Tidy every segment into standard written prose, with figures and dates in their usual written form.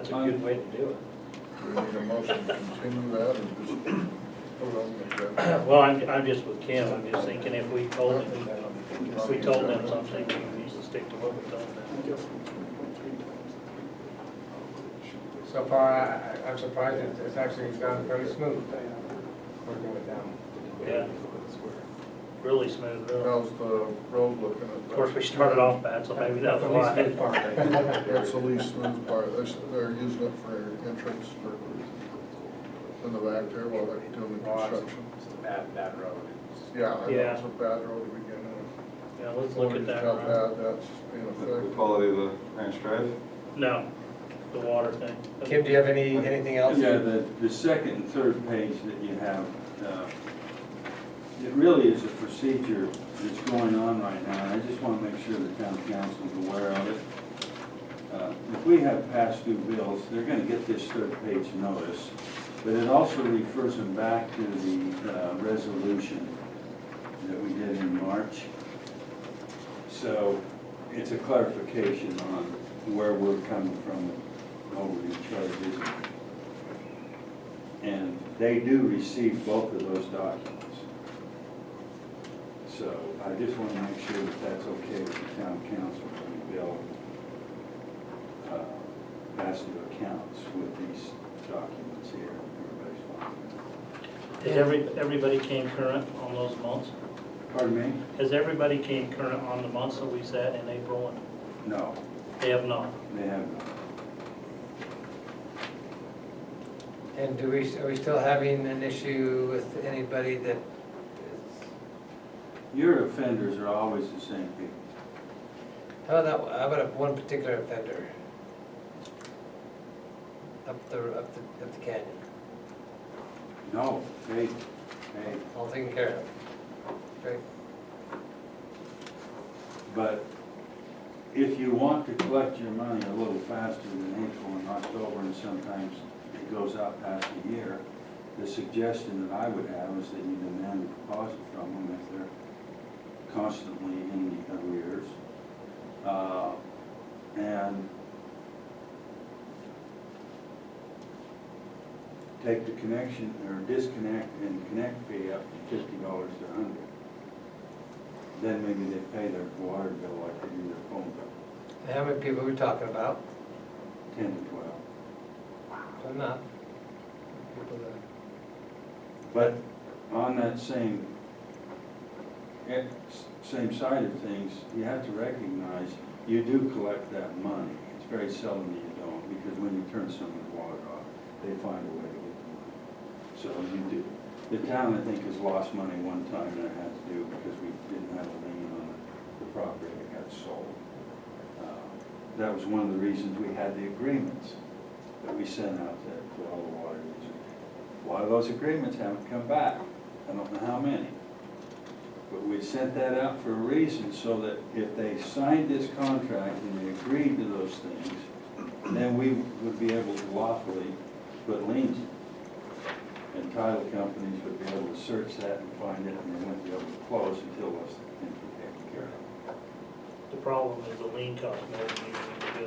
That's a good way to do it. Do we need a motion to continue that or just hold on with that? Well, I'm just with Kim, I'm just thinking if we told them something, we need to stick to what we told them. So far, I'm surprised it's actually gone fairly smooth, working with them. Yeah. Really smooth, really. How's the road looking at that? Of course, we started off bad, so maybe that's the least why. good part, right? That's the least smooth part. They're using it for entrance for, in the back there while they're doing the construction. It's a bad road. Yeah, I know Yeah. it's a bad road to begin with. Yeah, let's look at that. How Ron. bad that's in The effect. quality of the ranch drive? No, the water thing. Kim, do you have anything else? Yeah, the second and third page that you have, it really is a procedure that's going on right now, and I just want to make sure the town council is aware of it. If we have past due bills, they're going to get this third page notice, but it also refers them back to the resolution that we did in March. So it's a clarification on where we're coming from with overage charges. And they do receive both of those documents. So I just want to make sure that that's okay with the town council when we bill past due accounts with these documents here. Everybody's fine. Has everybody came current on those months? Pardon me? Has everybody came current on the months that we set in April and No, they have not? they have not. And are we still having an issue with anybody that is, Your offenders are always the same people. how about one particular offender? Up the canyon, No, hey, all taken care of. Great. but if you want to collect your money a little faster than April and October, and sometimes it goes out past a year, the suggestion that I would have is that you demand a deposit from them if they're constantly in the arrears. And take the connection or disconnect and connect fee up from $50 to $100. Then maybe they pay their water bill like they do their phone bill, And how many people are we talking about? 10 to 12. So not. People that, But on that same side of things, you have to recognize you do collect that money. It's very seldom that you don't, because when you turn someone's water off, they find a way to get the money. So you do. The town, I think, has lost money one time, and it had to do because we didn't have a lien on the property that got sold. That was one of the reasons we had the agreements that we sent out to all the water users. A lot of those agreements haven't come back. I don't know how many. But we sent that out for a reason, so that if they signed this contract and they agreed to those things, then we would be able to lawfully put liens in. And title companies would be able to search that and find it, and they wouldn't be able to close until those things were taken care of. The problem is the lien costs more than you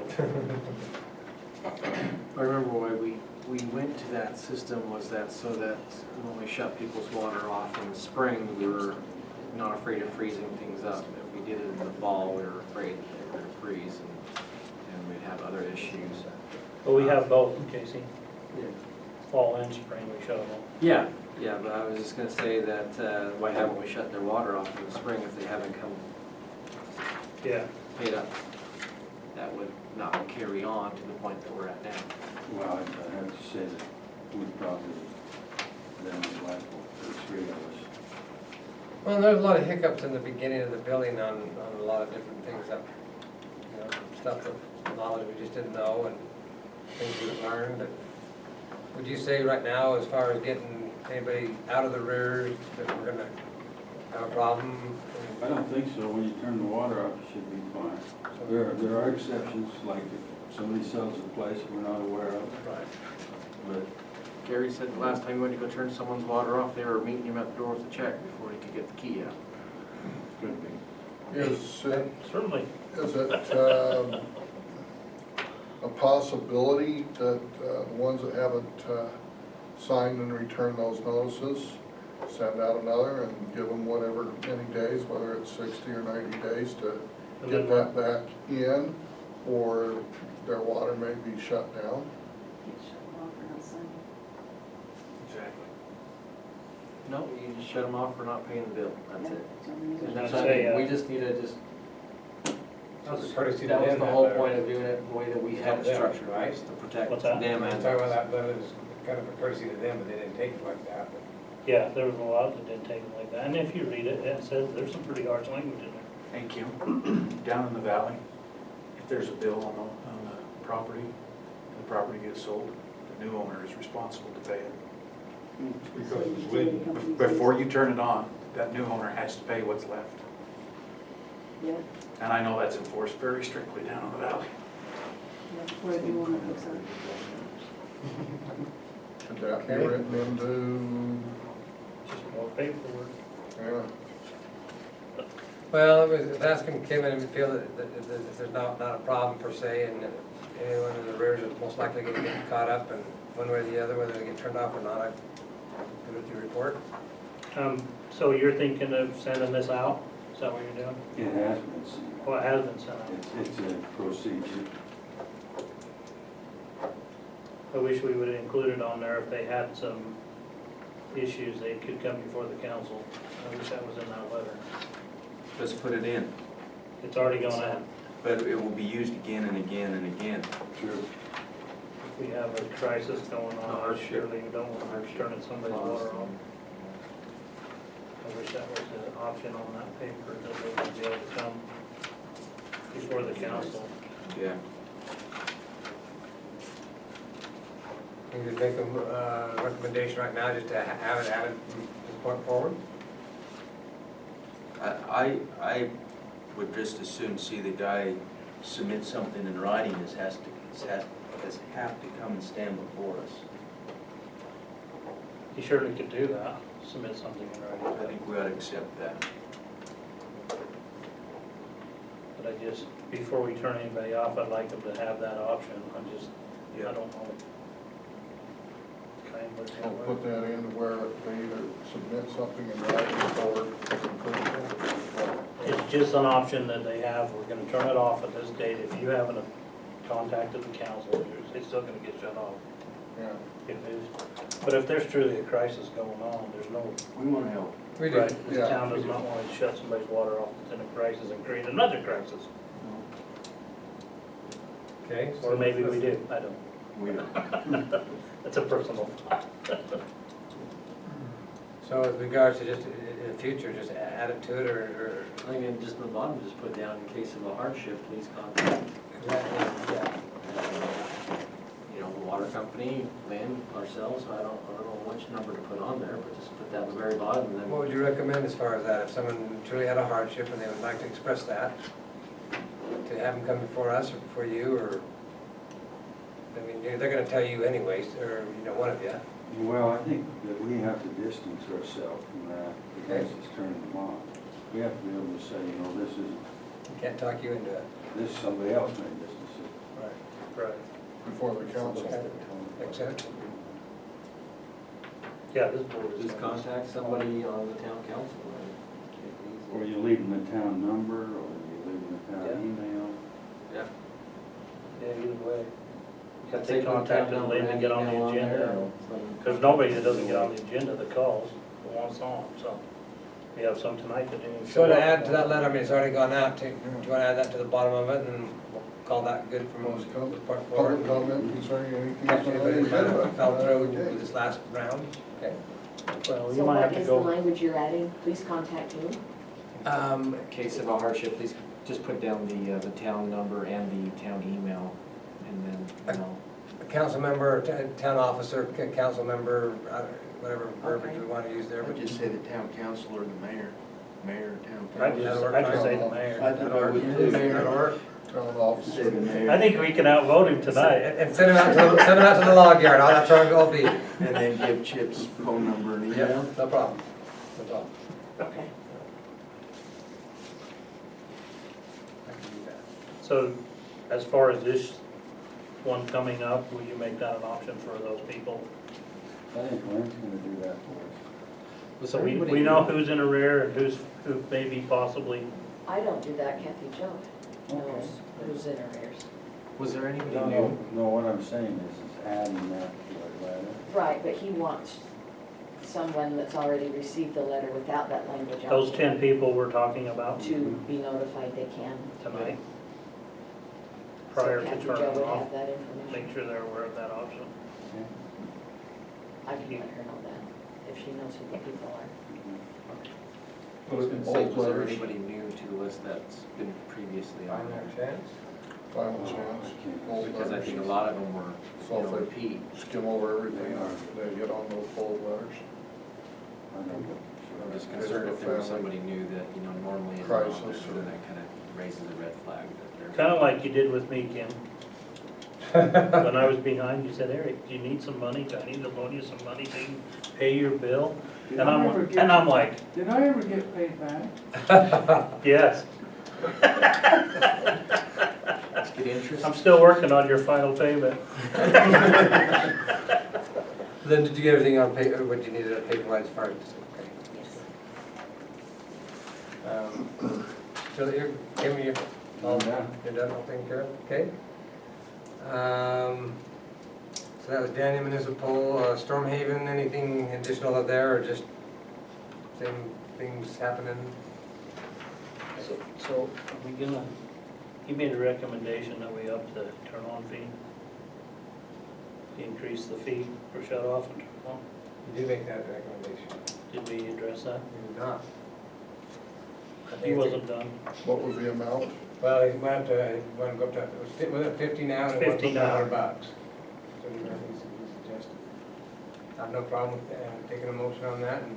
need to I remember why we went to that system was that so that when we shut people's water off in the spring, we were not afraid of freezing things up. If we did it in the fall, we were afraid that they were going to freeze and we'd have other issues. But we have both, Casey. Fall and spring, we shut them off. Yeah, but I was just going to say that why haven't we shut their water off in the spring if they haven't come Yeah. paid up? That would not carry on to the point that we're at now. Well, I have to say that we probably, then the last the three of us. well, there's a lot of hiccups in the beginning of the billing on a lot of different things that, you know, stuff that, knowledge we just didn't know and things we've learned. And would you say right now, as far as getting anybody out of the rears, that we're gonna have a problem? I don't think so. When you turn the water off, it should be fine. There are exceptions, like if somebody sells a place we're not aware of, Right. but Gary said the last time he went to go turn someone's water off, they were meeting him at the door with a check before he could get the key out. could be. Is it, Certainly. is it, a possibility that the ones that haven't signed and returned those notices, send out another and give them whatever many days, whether it's 60 or 90 days to And get then that back in, or their water may be shut down. Exactly. No, you just shut them off for not paying the bill, that's it. And that's, I'd say, we just need to just, That's a courtesy to that was them, the that whole letter. point of doing it the way that we have it Yeah. structured, right? Is to protect What's that? them I'm and talking about us. that letter was kind of a courtesy to them, but they didn't take it like that. But Yeah, there was a lot that didn't take it like that, and if you read it, it says, there's some pretty harsh language in there. Hey Kim, down in the valley, if there's a bill on the property, and the property gets sold, the new owner is responsible to pay it. Because it was waiting. Before you turn it on, that new owner has to pay what's left. Yeah, And I know that's enforced very strictly down in the valley. that's where the one hooks up. Could that be Okay. written into, Just more paperwork. yeah, Well, I was asking Kim and we feel that if there's not a problem per se, and anyone in the rears is most likely gonna get caught up, and one way or the other, whether they get turned off or not, I good with your report. So you're thinking of sending this out? Is that what you're doing? It has been sent. Well, it has been sent out. It's a procedure. I wish we would have included on there if they had some issues, they could come before the council. I wish that was in that letter. Let's put it in, It's already gone out. but it will be used again and again and again. True. If we have a crisis going on, Hardship. surely we don't want to turn somebody's water off. I wish that was an option on that paper, that they would be able to come before the council. Yeah. You could make a recommendation right now, just to have it just point forward. I would just as soon see the guy submit something in writing as have to come and stand before us. You surely could do that, submit something in I writing. think we ought to accept that. But I just, before we turn anybody off, I'd like them to have that option. I don't know. Kind of I'll put that in where they either submit something in writing or approval. It's just an option that they have, we're gonna turn it off at this date. If you haven't contacted the council, it's still gonna get shut off. Yeah, If it's, but if there's truly a crisis going on, there's no, We want to help. We do. right, the Yeah. town does not want to shut somebody's water off that's in a crisis and create another crisis. Okay. so Or maybe we let's- do, I don't. We don't. That's a personal thought. So with regards to just in the future, just add it to it, or I think in just the bottom, just put down in case of a hardship, please contact, you know, the water company, Lynn, ourselves, I don't know which number to put on there, but just put that at the very bottom and then. what would you recommend as far as that? If someone truly had a hardship and they would like to express that, to have them come before us or before you, or, I mean, they're gonna tell you anyways, or, you know, one of you. Well, I think that we have to distance ourselves from that because Okay. it's turning them on. We have to be able to say, you know, this is, Can't talk you into it. this somebody else made this decision. Right. Right. before the council. Okay. Makes sense? Yeah, this board is. Just contact somebody on the town council. Or you leave them the town number, or you leave them the town Yeah. email. Yeah. Yeah, either way. Have Take to contact them, Lynn, to get on the agenda. There's nobody that doesn't get on the agenda that calls, that wants on, so. We have some tonight that didn't even show So to up. add to that letter, I mean, it's already gone out, do you want to add that to the bottom of it, and we'll call that good from Most this part forward? Public comment concerning anything. Catch anybody that might have fell through with this last round? Okay. Well, you So might have what to is the go, language you're adding? Please contact who? In case of a hardship, please just put down the town number and the town email, and then, you know, A council member, town officer, council member, whatever verbiage we want to use there. I but would just say the town council or the mayor, town I council. just say the mayor. I would too. That'll work. Town Say officer. the mayor. I think we can outvote him tonight. And send them out to the log yard, that's where I'll be. And then give Chip's phone number and Yeah, email. no problem, no problem. Okay. I can do that. So, as far as this one coming up, will you make that an option for those people? I think Lynn's gonna do that for us. So we know who's in arrear and who maybe possibly, I don't do that, Kathy Jo knows Okay. who's in arrears. Was there anybody No, new? no, what I'm saying is adding that to our letter. Right, but he wants someone that's already received the letter without that language out those there 10 people we're talking about to be notified they can. tonight, prior to So Kathy Jo turning would off, have that information. make sure they're aware of that option. Okay? I can let her know that, if she knows who the people are. I was gonna say, Old was there letters. anybody new to the list that's been previously on Final there? chance? Final chance. Old Because I think a letters. lot of them were, So you know, if repeat. they skim over everything, They are. they get on those old letters. I know. I'm just It's concerned a if there was family somebody new that, you know, normally is on crisis there, or- then that kind of raises a red flag that they're. Kind of like you did with me, Kim. When I was behind, you said, Eric, do you need some money? Do I need to loan you some money to pay your bill? Did And I ever I'm get- like, Did I ever get paid back? yes, Get interest? I'm still working on your final payment. Then did you get everything on paper, what you needed on paper as far as, okay. Yes. So you're, Kim, you're all Yeah. you're done, all taken care of, okay? So that was Daniel Municipal, Stormhaven, anything additional out there, or just same things happening? So are we gonna, he made a recommendation that we up the turn-on fee? Increase the fee for shut-off and turn-on? You do make that recommendation. Did we address that? You did not. I He think it's- wasn't done. What was the amount? Well, he went up to, he went to go up to, was it 50 now? and it went 50 to now. $100. So he suggested. I have no problem with taking a motion on that and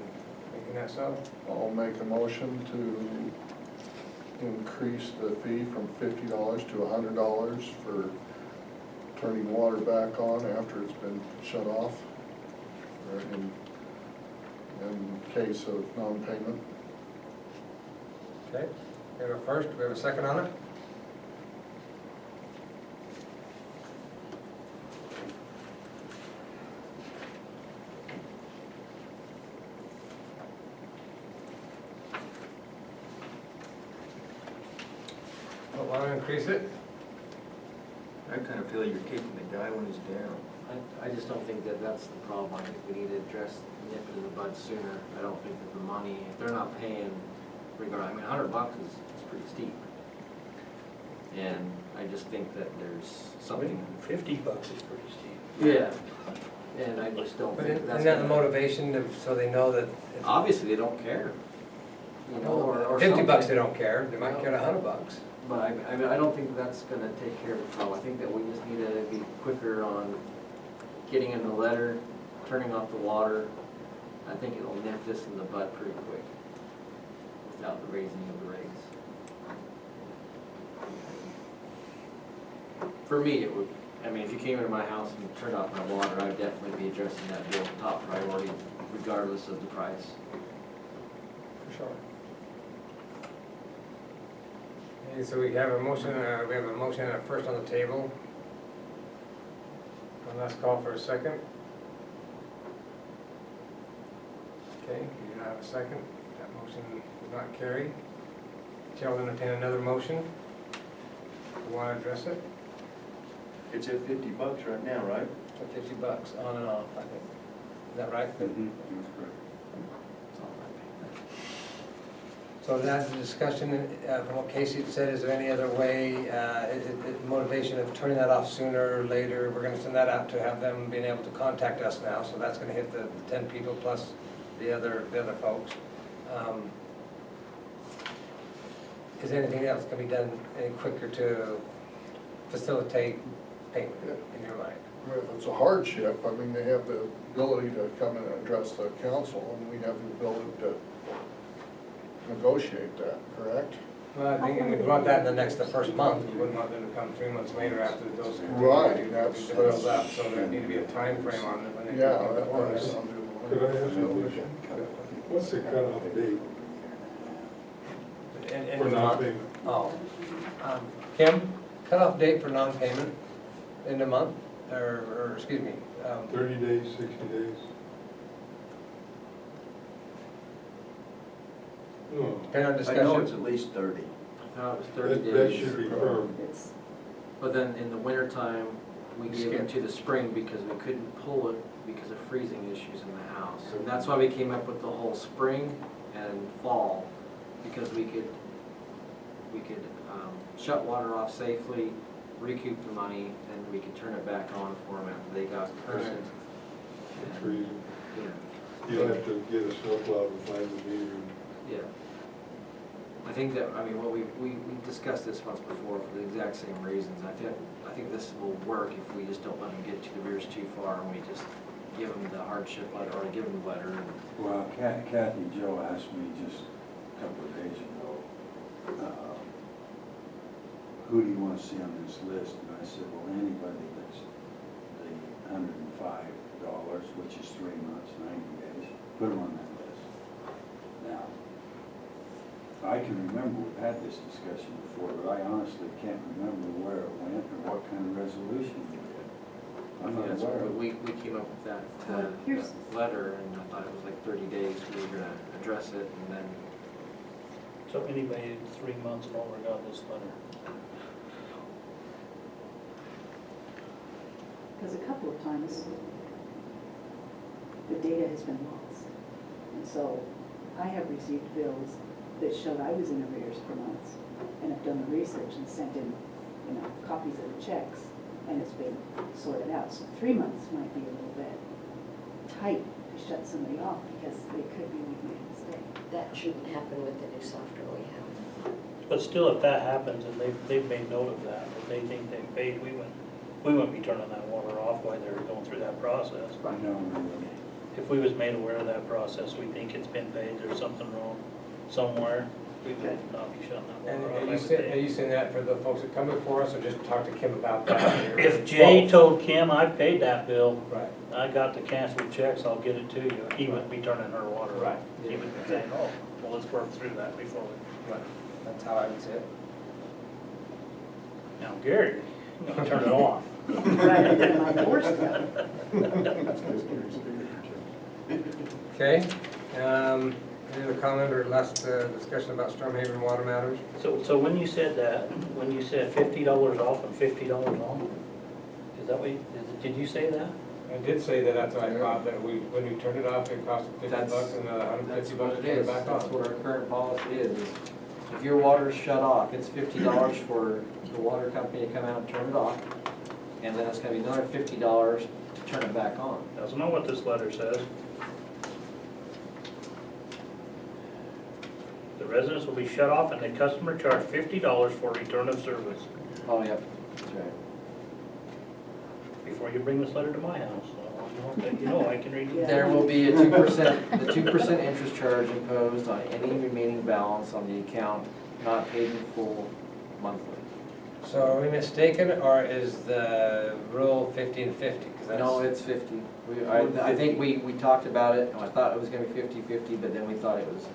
making that so. I'll make a motion to increase the fee from $50 to $100 for turning water back on after it's been shut off, or in case of non-payment. Okay, we have a first, we have a second on it? Want to increase it? I kind of feel you're kicking the guy when he's down. I just don't think that that's the problem. I think we need to address, nip it in the bud sooner. I don't think that the money, if they're not paying, I mean, $100 is pretty steep. And I just think that there's something. $50 is pretty steep. Yeah. And I just don't But think isn't that's. that the gonna- motivation so they know that? Obviously, they don't care. You know, or $50 they something. don't care, they might care $100. But I mean, I don't think that's gonna take care of the problem. I think that we just need to be quicker on getting in the letter, turning off the water. I think it'll nip this in the bud pretty quick without the raising of the rates. For me, it would, I mean, if you came into my house and turned off my water, I'd definitely be addressing that bill top priority regardless of the price. For sure. Okay, so we have a motion, and a first on the table. And let's call for a second. Okay, you do not have a second. That motion did not carry. Chair will entertain another motion. You want to address it? It's at $50 right now, right? For $50 on and off, I think. Is that right? Mhm, that's correct. That's all I think. So that's the discussion, from what Casey said, is there any other way, motivation of turning that off sooner or later? We're gonna send that out to have them being able to contact us now, so that's gonna hit the 10 people plus the other folks. Is anything else can be done any quicker to facilitate payment in your mind? If it's a hardship, I mean, they have the ability to come in and address the council, and we have the ability to negotiate that, correct? Well, I think we'd want that in the first month, we wouldn't want them to come 3 months later after those. Right, that's- Build up, so there need to be a time frame on it when they. Yeah, come that before one us. is. Could I ask you a question? What's the cutoff date End for of the month. non-payment? Oh. Kim, cutoff date for non-payment in a month, or, excuse me, 30 days, 60 days? No, depending on I know it's discussion. at least 30. I thought it was 30 that days. should be firm. It's, But then in the wintertime, we gave it Skip. to the spring because we couldn't pull it because of freezing issues in the house. And that's why we came up with the whole spring and fall, because we could shut water off safely, recoup the money, and we could turn it back on for them after they got current. It's freezing. Yeah, You'll have to get a snowplow to find the meter. yeah. I think that, I mean, we discussed this once before for the exact same reasons. I think this will work if we just don't let them get to the rears too far and we just give them the hardship letter or give them the letter. Well, Kathy Joe asked me just a couple of days ago, who do you want to see on this list? And I said, well, anybody that's the $105, which is 3 months, 90 days, put them on that list. Now, I can remember we've had this discussion before, but I honestly can't remember where it went or what kind of resolution we did. I'm not That's aware what of it. we came up with that Here's- letter, and I thought it was like 30 days we were gonna address it, and then, So anybody 3 months and over got this letter. Because a couple of times, the data has been lost. And so I have received bills that showed I was in arrears for months, and have done the research and sent in, copies of the checks, and it's been sorted out. So 3 months might be a little bit tight to shut somebody off, because they could be making a mistake. that shouldn't happen with the new software we have. But still, if that happens and they've made note of that, if they think they've paid, we wouldn't be turning that water off while they're going through that process. No. If we was made aware of that process, we think it's been paid, there's something wrong somewhere, we would not be shutting that And water off. are I you would saying, think. are you saying that for the folks that come before us, or just talk to Kim about that? If Jay told Kim, I paid that bill, Right, I got the canceled checks, I'll get it to you, he wouldn't be turning her water off. Right. He would be saying, oh, well, let's work through that before we. right, that's how I would say it. Now, Gary, you're gonna turn it off. Right under my doorstep. Okay, any other comment or last discussion about Storm Haven water matters? So when you said that, when you said $50 off and $50 on, is that what, did you say that? I did say that that's what I thought, that when we turned it off, it cost $50 That's- and that's $150 what to it turn it is. back That's on. what our current policy is. If your water's shut off, it's $50 for the water company to come out and turn it off, and then it's gonna be another $50 to turn it back on. That's not what this letter says. The residents will be shut off and the customer charged $50 for return of service. Oh, yep, that's right. Before you bring this letter to my house, I can read it. There will be a 2%, the 2% interest charge imposed on any remaining balance on the account not paid in full monthly. So are we mistaken, or is the rule 50 and 50? 'Cause that's- No, it's 50. I think we talked about it, and I thought it was gonna be 50-50, but then we thought it was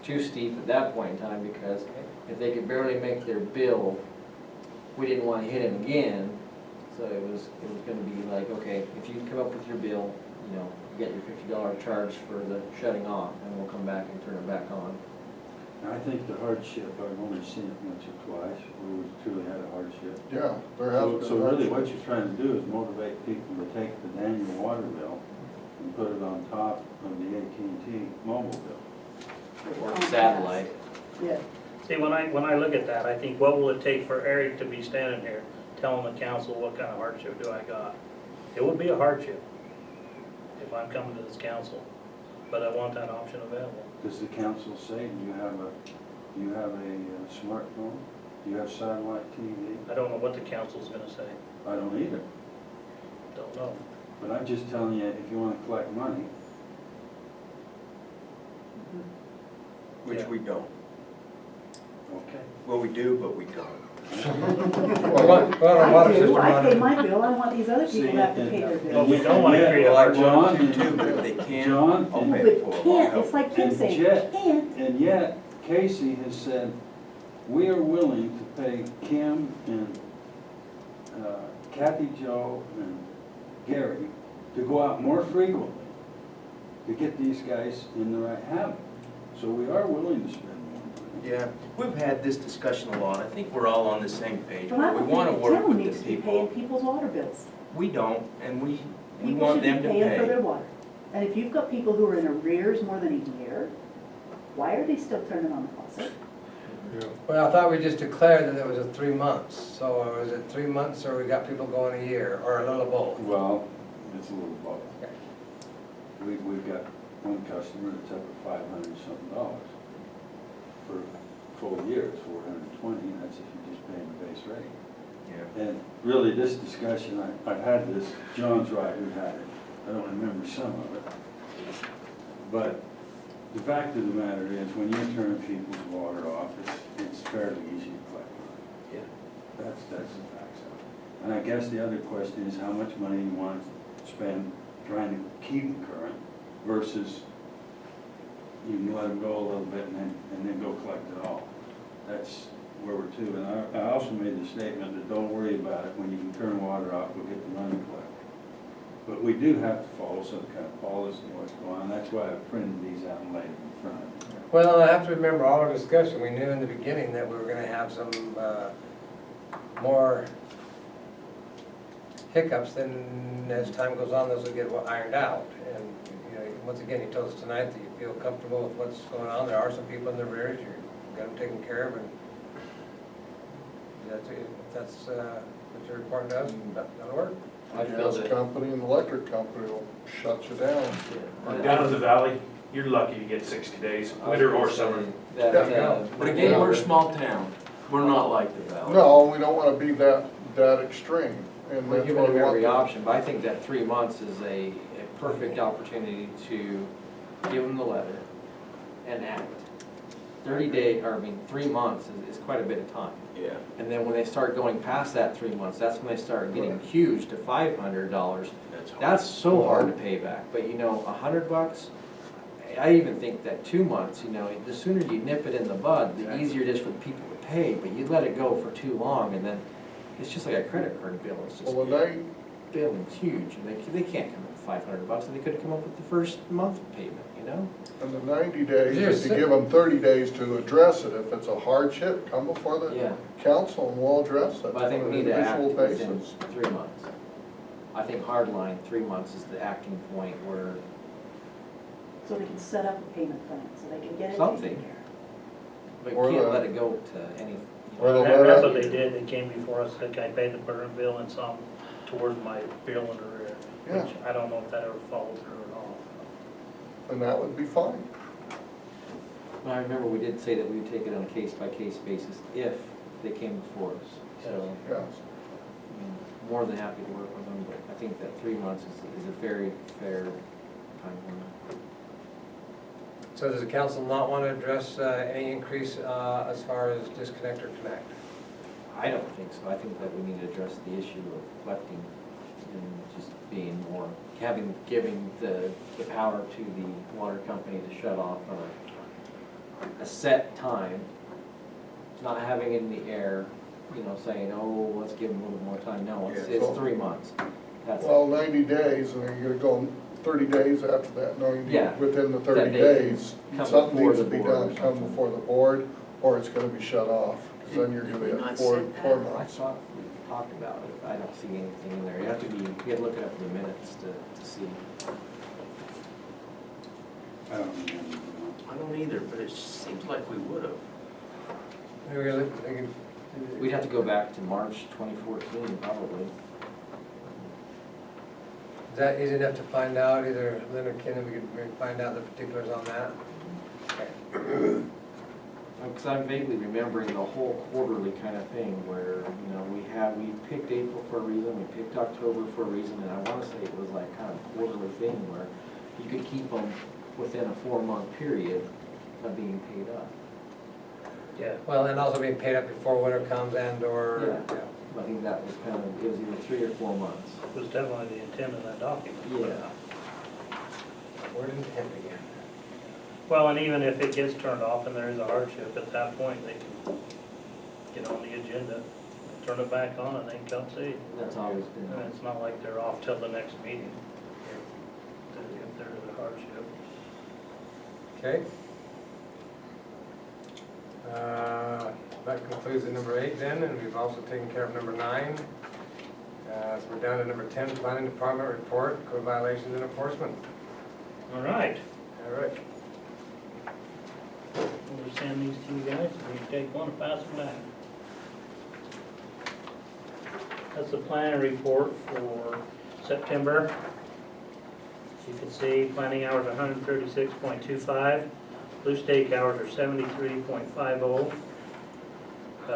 too steep at that point in time, because if they could barely make their bill, we didn't wanna hit them again. So it was gonna be like, okay, if you come up with your bill, you get your $50 charge for the shutting off, and we'll come back and turn it back on. I think the hardship, I've only seen it once or twice, where we truly had a hardship. Yeah, there has been. So really what you're trying to do is motivate people to take the annual water bill and put it on top of the AT&T mobile bill. Or satellite. Yeah, See, when I look at that, I think, what will it take for Eric to be standing here telling the council what kind of hardship do I got? It would be a hardship if I'm coming to this council, but I want that option available. Does the council say, do you have a smartphone? Do you have satellite TV? I don't know what the council's gonna say, I don't either. don't know. But I'm just telling you, if you want to collect money, Which Yeah. we don't. okay. Well, we do, but we don't. Well, our water I do, system I pay runs. my bill, I want these other people to have to pay their Well, bill. we don't wanna create a Well, I hardship. want to too, but if they can't, John, I'll and- pay But it for them. I'll can't, help. it's like Kim And saying, Jet- can't. And yet, Casey has said, we are willing to pay Kim and Kathy, Joe, and Gary to go out more frequently to get these guys in the right habit. So we are willing to spend more money. Yeah, we've had this discussion a lot. I think we're all on the same page. But I We don't want to think the work town with needs the to be paying people. people's water bills. We don't, and we People want should be them to paying for their pay. water. And if you've got people who are in arrears more than a year, why are they still turning on the faucet? Well, I thought we just declared that it was a 3 months, so is it 3 months or we got people going a year, or a little of both? Well, it's a little both. We've got one customer that's up at $500-something for a full year, it's $420, and that's if you're just paying the base rate. Yeah. And really, this discussion, I've had this, John's right, who had it, I don't remember some of it. But the fact of the matter is, when you turn people's water off, it's fairly easy to collect money. Yeah. That's the facts of it. And I guess the other question is how much money you want to spend trying to keep them current versus you can let them go a little bit and then go collect it all. That's where we're to. And I also made the statement that don't worry about it, when you can turn water off, we'll get the money collected. But we do have to follow some kind of policy and what's going on. That's why I printed these out and laid them in front of you. Well, I have to remember all our discussion, we knew in the beginning that we were gonna have some, more hiccups, then as time goes on, those will get ironed out. And, you know, once again, you told us tonight that you feel comfortable with what's going on. There are some people in the rears, you got them taken care of, and that's what you're reporting to us, that'll work. I feel Gas that, company and electric company will shut you down. Down in the valley, you're lucky to get 60 days, winter or summer. that, But again, we're a small town. We're not like the valley. No, we don't wanna be that extreme, and we're that's giving what we them want. every option, but I think that 3 months is a perfect opportunity to give them the letter and act. 3 months is quite a bit of time. Yeah. And then when they start going past that 3 months, that's when they start getting huge to $500. That's hard. That's so hard to pay back, but you know, $100, I even think that 2 months, you know, the sooner you nip it in the bud, the easier it is for the people to pay, but you let it go for too long, and then it's just like a credit card bill, it's just, Well, when billing's huge, and they can't come up with $500, and they could come up with the first month payment, you know? in the 90 days, Yes. if you give them 30 days to address it, if it's a hardship, come before the Yeah. council and we'll address it But I think on we an need to act individual within basis. 3 months. I think hard line, 3 months is the acting point where So we can set up a payment plan, so they can get it Something. taken care we Or can't the- let it go to any. Or the That's what letter- they did, they came before us, said, can I pay the current bill and some towards my bill in arrear? Yeah. Which I don't know if that ever followed through at all. And that would be fine. I remember we did say that we would take it on a case-by-case basis if they came before us, so. Yes. More than happy to work with them, but I think that 3 months is a very fair time limit. So does the council not want to address any increase as far as disconnect or connect? I don't think so. I think that we need to address the issue of collecting and just being more, giving the power to the water company to shut off on a set time. Not having it in the air, you know, saying, oh, let's give them a little more time. No, it's Yeah. 3 months. That's it. Well, 90 days, and then you're gonna go 30 days after that, 90, Yeah. within the That 30 they days, come something before needs to the be board or done, come something. before the board, or it's gonna be shut off, because then you're gonna be Did we at not four set that? I months. thought we talked about it. I don't see anything in there. You have to look it up in the minutes to see. I don't remember. I don't either, but it seems like we would have. Maybe they can- We'd have to go back to March 2014, probably. Is that easy enough to find out, either Lynn or Ken, we could maybe find out the particulars on that? Okay. Because I'm vaguely remembering the whole quarterly kind of thing where, you know, we picked April for a reason, we picked October for a reason, and I want to say it was like kind of a quarterly thing where you could keep them within a 4-month period of being paid up. Yeah. Well, and also being paid up before winter comes and/or, Yeah. I think that was kind of, it was either 3 or 4 months. It was definitely the intent of that document. Yeah. word intent again. Well, and even if it gets turned off and there is a hardship, at that point, they can get on the agenda. turn it back on and they can come see. That's always been. And it's not like they're off till the next meeting, if there's a hardship. Okay. That concludes the number 8 then, and we've also taken care of number 9. So we're down to number 10, Planning Department report, code violations and enforcement. All right, All right. we'll send these to you guys, and you take one and pass them back. That's the planning report for September. You can see planning hours 136.25, blue stake hours are 73.50.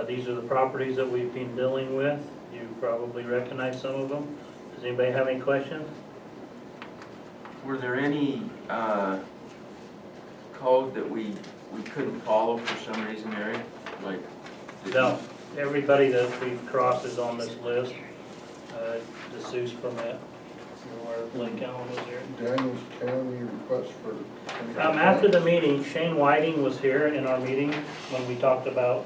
These are the properties that we've been dealing with. You probably recognize some of them. Does anybody have any questions? Were there any code that we couldn't follow for some reason, Eric? Like, did No, everybody that we've crossed is on this list. The Seuss permit, where Lake Allen was here. Daniels County request for. After the meeting, Shane Whiting was here in our meeting when we talked about,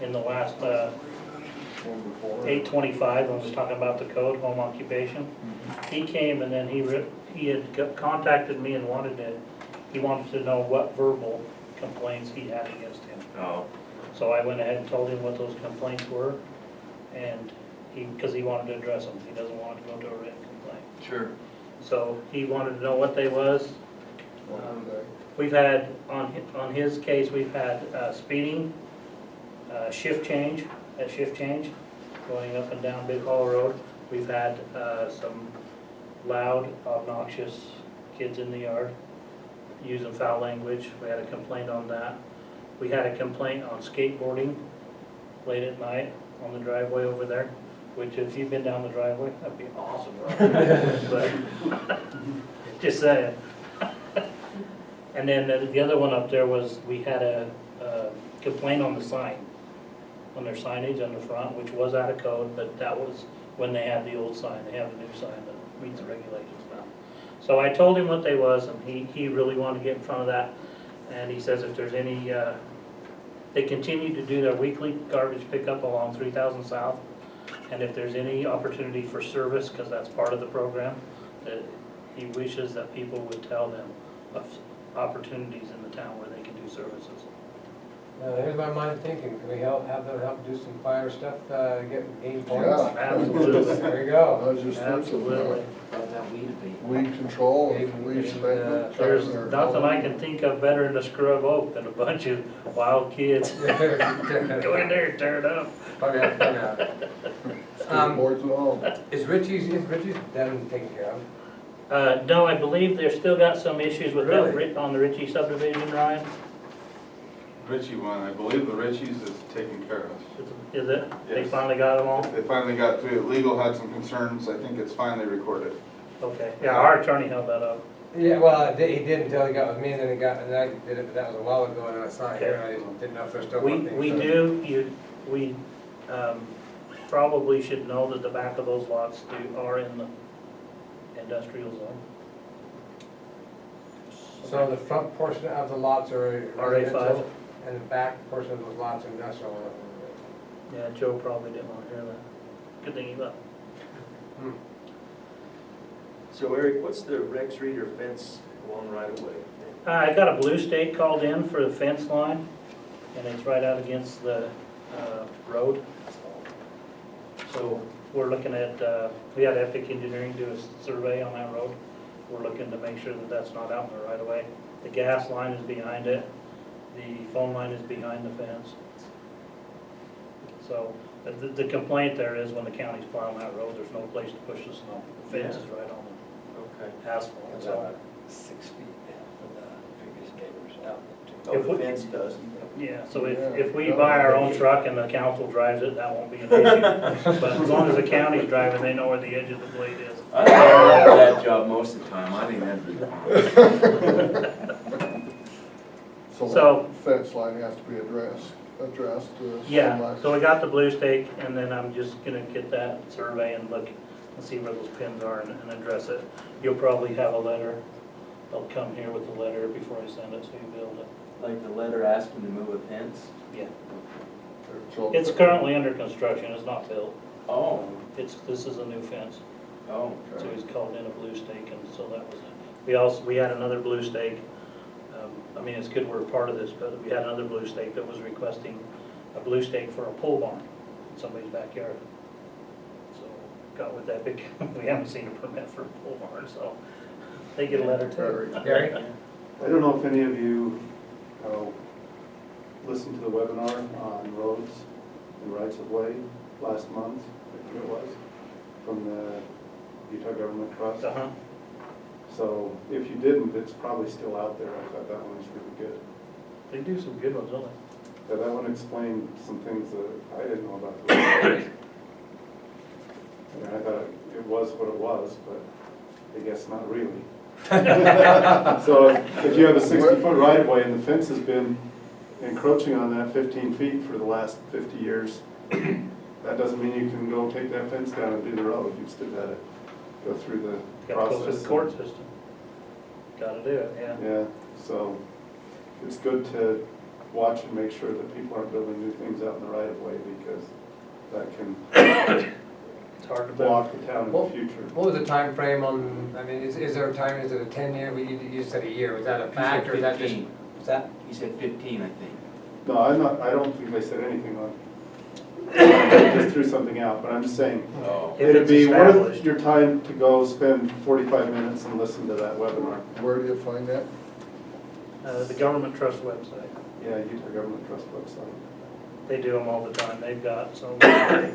in the last One before. 825, when we was talking about the code, home occupation. He came and then he had contacted me and he wanted to know what verbal complaints he had against him. Oh, So I went ahead and told him what those complaints were, and because he wanted to address them. He doesn't want to go to a written complaint. sure. So he wanted to know what they was. What were they? We've had, on his case, we've had speeding, shift change, going up and down Big Hollow Road. We've had some loud, obnoxious kids in the yard using foul language. We had a complaint on that. We had a complaint on skateboarding late at night on the driveway over there, which if you've been down the driveway, that'd be awesome. But, just saying. And then the other one up there was, we had a complaint on the sign, on their signage on the front, which was out of code, but that was when they had the old sign. They have a new sign that meets the regulations now. So I told him what they was, and he really wanted to get in front of that. And he says if there's any, they continue to do their weekly garbage pickup along 3000 South. And if there's any opportunity for service, because that's part of the program, that he wishes that people would tell them of opportunities in the town where they can do services. Now, here's my mind thinking, can we have them help do some fire stuff, gain points? Yeah. Absolutely. There you I go. was just thinking, Absolutely. How's that weed abate? weed control, Weed- weed and, abatement. There's cutting or- nothing I can think of better than a scrub oak than a bunch of wild kids. Go in there and tear it up. Probably have fun out. Skateboards and all. Is Richie's done taken care of? No, I believe they've still got some issues with that Really? on the Ritchie subdivision, Ryan. Ritchie one, I believe the Ritchies is taken care of. Is it? They Yes. finally got them all? They finally got through it. Legal had some concerns. I think it's finally recorded. Okay, yeah, our attorney held that up. Yeah, well, he did until he got with me, and then and I did it, but that was a while ago, and I saw it here, and I just didn't know if there's still one thing. We probably should know that the back of those lots are in the industrial zone. So the front portion of the lots are RA5. residential, and the back portion of those lots are industrial. Yeah, Joe probably didn't want to hear that. Good thing he left. So Eric, what's the Rex Reader fence along right away? I got a blue stake called in for the fence line, and it's right out against the road. So we're looking at, we had Epic Engineering do a survey on that road. We're looking to make sure that that's not out in the right of way. The gas line is behind it. The phone line is behind the fence. So the complaint there is when the county's plowing that road, there's no place to push the snow. The fence is right on Okay. the asphalt, so. 6 feet from the previous neighbors out. If we- fence does. Yeah, so if we buy our own truck and the council drives it, that won't be an issue. But as long as the county's driving, they know where the edge of the blade is. I have that job most of the time, I think that'd be. So So- that fence line has to be addressed. Yeah, unless- so we got the blue stake, and then I'm just gonna get that survey and look and see where those pins are and address it. You'll probably have a letter, I'll come here with the letter before I send it, so you build it. Like the letter asking to move a fence? Yeah. So It's currently under construction, it's not built. Oh, This is a new fence. oh. So he's called in a blue stake, and so that was it. We had another blue stake. I mean, it's good we're a part of this, but we had another blue stake that was requesting a blue stake for a pole barn in somebody's backyard. So got with that big, we haven't seen a permit for a pole barn, so they get a letter too. Gary? I don't know if any of you listened to the webinar on roads and rights of way last month, I think it was, from the Utah Government Trust. Uh-huh. So if you didn't, it's probably still out there. I thought that one was really good. They do some good ones, don't they? Yeah, that one explained some things that I didn't know about the roads. And I thought it was what it was, but I guess not really. So if you have a 60-foot right-of-way and the fence has been encroaching on that 15 feet for the last 50 years, that doesn't mean you can go take that fence down and do the road. You've still got to go through the Got to go process. through the court system. Got to do it, yeah. Yeah, so it's good to watch and make sure that people aren't building new things out in the right-of-way, because that can It's hard to block build. the town in the future. What was the time frame on, I mean, is there a time, is it a 10-year, you said a year, was that a fact, or is that just? 15. Was that? He said 15, I think. No, I don't think they said anything on, I just threw something out, but I'm just saying, Oh. If it'd it's be worth established. your time to go spend 45 minutes and listen to that webinar. where do you find that? The Government Trust website. Yeah, Utah Government Trust website. They do them all the time. They've got so many.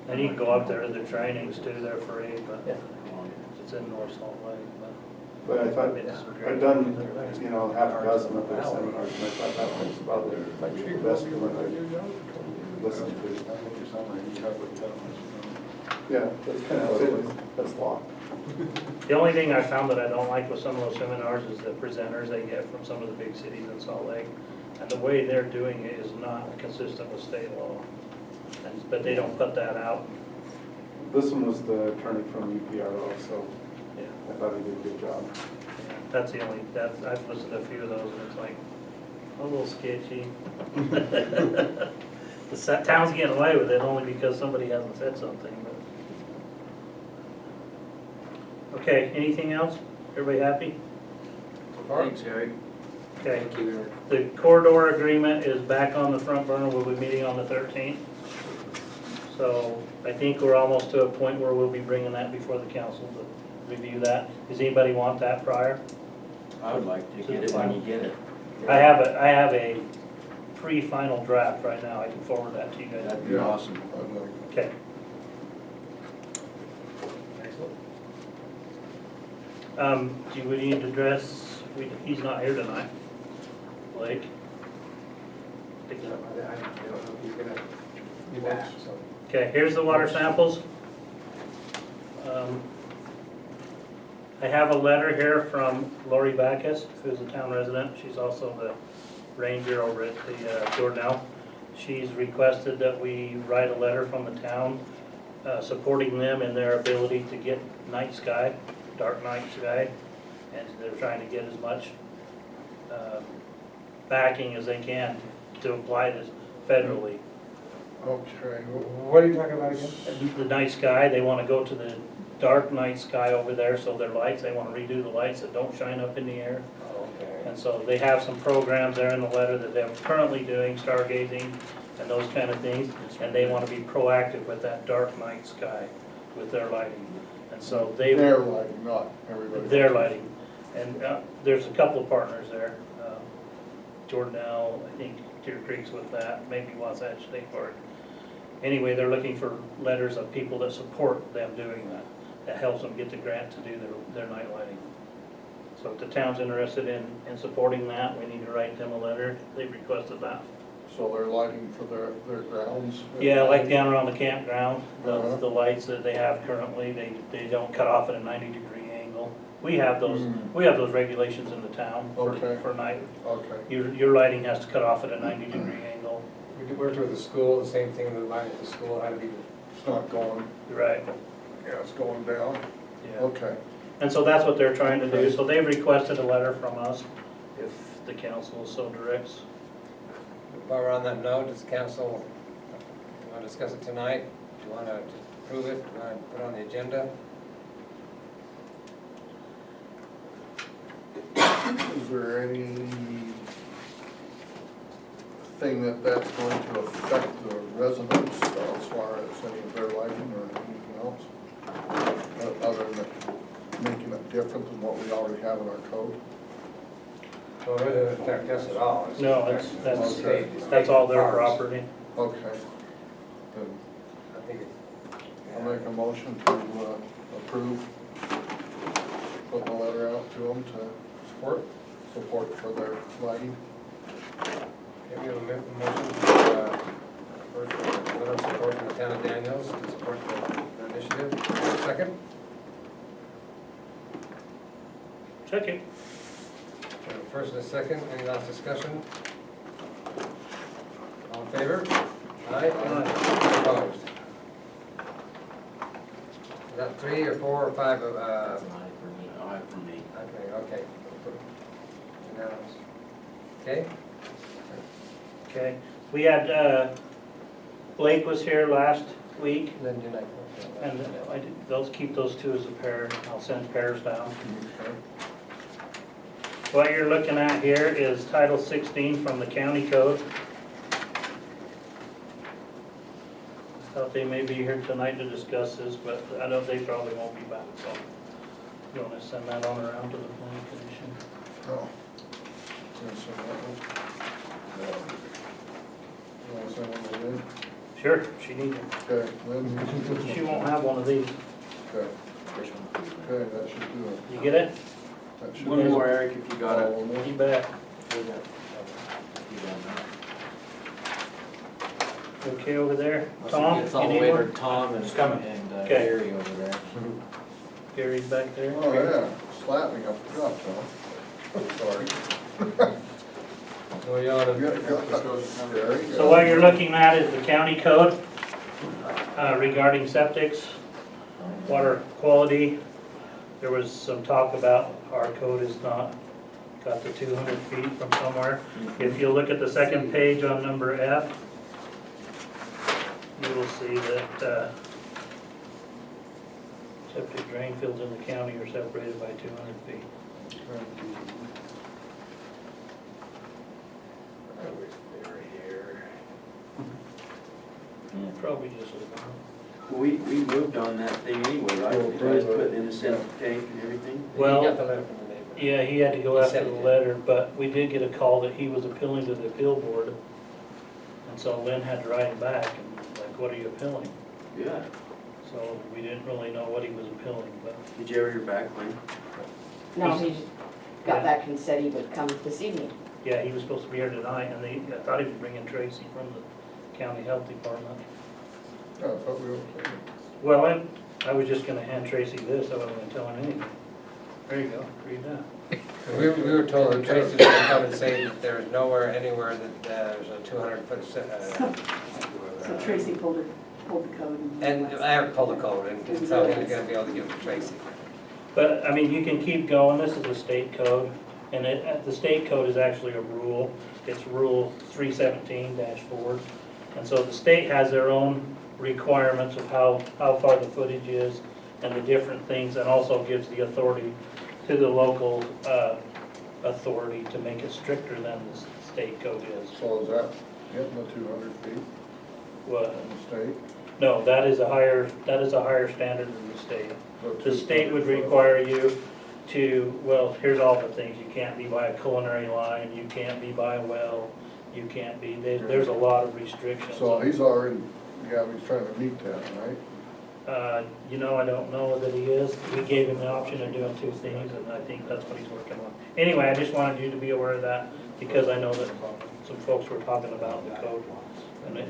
And you can go up there to their trainings too, they're free, but it's in North Salt Lake. But I thought, I've done, half a dozen of their seminars, and I thought that one was probably the best one I listened to. Yeah, that's kind of what it is. That's law. The only thing I found that I don't like with some of those seminars is the presenters they get from some of the big cities in Salt Lake. And the way they're doing it is not consistent with state law. But they don't put that out. This one was the attorney from UPRO, so Yeah. I thought he did a good job. That's the only, I've listened to a few of those and it's like, a little sketchy. The town's getting away with it only because somebody hasn't said something, but. Okay, anything else? Everybody happy? Thanks, Eric. Okay. Thank you. The corridor agreement is back on the front burner. We'll be meeting on the 13th. So I think we're almost to a point where we'll be bringing that before the council to review that. Does anybody want that prior? I would like to get it when you get it. I have a pre-final draft right now. I can forward that to you guys. That'd be awesome. I'd like Okay. Do we need to address, he's not here tonight. Blake? I don't know if he's gonna be back, so. Okay, here's the water samples. I have a letter here from Lori Backus, who's a town resident. She's also the ranger over at the Jordanelle. She's requested that we write a letter from the town supporting them in their ability to get night sky, dark night sky, and they're trying to get as much backing as they can to apply this federally. Okay, What are you talking about again? The night sky, they want to go to the dark night sky over there, so their lights, they want to redo the lights that don't shine up in the air. Oh, okay. And so they have some programs there in the letter that they're currently doing, stargazing and those kind of things, and they want to be proactive with that dark night sky with their lighting. And so they. their lighting, not everybody. Their lighting. And there's a couple of partners there. Jordanelle, I think Deer Creek's with that, maybe Wasatch State Park. Anyway, they're looking for letters of people that support them doing that. That helps them get the grant to do their night lighting. So if the town's interested in supporting that, we need to write them a letter. They've requested that. So they're lighting for their grounds? Yeah, like down around the campground, Uh-huh. the lights that they have currently, they don't cut off at a 90-degree angle. We have those regulations in the town Okay. for night. Okay. Your lighting has to cut off at a 90-degree angle. We worked with the school, the same thing with mine at the school, had to be. It's not going, Right. yeah, it's going down. Yeah. Okay. And so that's what they're trying to do. So they've requested a letter from us, if the council so directs. While we're on that note, does council want to discuss it tonight? Do you want to approve it, put it on the agenda? Is there any thing that's going to affect the residents as far as any of their lighting or anything else? Other than making it different than what we already have in our code? Well, it doesn't affect us at all. It's No, affect that's- the state. That's all their Ours. property. Okay. Then I think it's. I'll make a motion to approve, putting a letter out to them to support for their lighting. Okay, we have a motion to, for a letter of support from the town of Daniels to support the initiative. Second? Second. We have a first and a second, any last discussion? All in favor? Aye. Opposed? Is that 3 or 4 or 5 of, Aye for me. okay. Unanimous. Okay? Okay, we had, Blake was here last week, Then do like. and they'll keep those two as a pair. I'll send pairs down. Okay. What you're looking at here is Title 16 from the county code. Thought they may be here tonight to discuss this, but I know they probably won't be back, so you want to send that on around to the planning commission? Oh. Yes, so that one. You want to send one to Lynn? Sure, she needs it. Okay, Lynn? She won't have one of these. Okay. Okay, that should do it. You get it? That should One do more, Eric, if you got it. One more? You bet. Okay over there? Tom, It's you all the need way to one? Tom and It's coming. and Okay. Gary over there. Gary's back there. Oh, yeah, slap me, I forgot, Tom. Sorry. Oh, you ought to. Gary, So what you're looking at is the county code regarding septics, water quality. There was some talk about our code is not got the 200 feet from somewhere. If you look at the second page on number F, you will see that septic drain fields in the county are separated by 200 feet. Yeah, probably just a We moved on that thing anyway, right? You guys put in the septic tank and everything? Well, You got the letter from the neighbor. yeah, he had to go He after said the he did. letter, but we did get a call that he was appealing to the appeal board. And so Lynn had to write him back and like, what are you appealing? Yeah. So we didn't really know what he was appealing, but Did you ever hear back, Lynn? No, he got back and said he would come this evening. yeah, he was supposed to be here tonight and I thought he was bringing Tracy from the county health department. Yeah, I thought we were okay. Well, I was just gonna hand Tracy this, I wasn't gonna tell him anything. There you go, read that. We were told that Tracy was going to come and say that there's nowhere, anywhere that there's a 200-foot. So Tracy pulled the code and. And I haven't pulled the code, and so he was going to be able to give it to Tracy. But, I mean, you can keep going, this is a state code, and the state code is actually a rule. It's Rule 317-4. And so the state has their own requirements of how far the footage is and the different things, and also gives the authority to the local authority to make it stricter than the state code is. So is that getting the 200 feet What? in the state? No, that is a higher standard than the state. The state would require you to, well, here's all the things, you can't be by a culinary line, you can't be by a well, you can't be, there's a lot of restrictions. So he's already, yeah, he's trying to meet that, right? You know, I don't know that he is. We gave him the option of doing two things, and I think that's what he's working on. Anyway, I just wanted you to be aware of that, because I know that some folks were talking about the code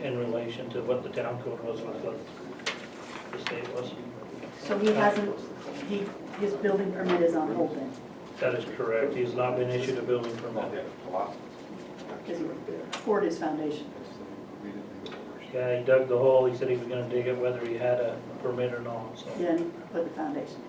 in relation to what the town code was with what the state was. So he hasn't, his building permit is on hold then? That is correct. He's not been issued a building permit. Because he poured his foundation. Yeah, he dug the hole. He said he was gonna dig it whether he had a permit or not, so. Then he put the foundation.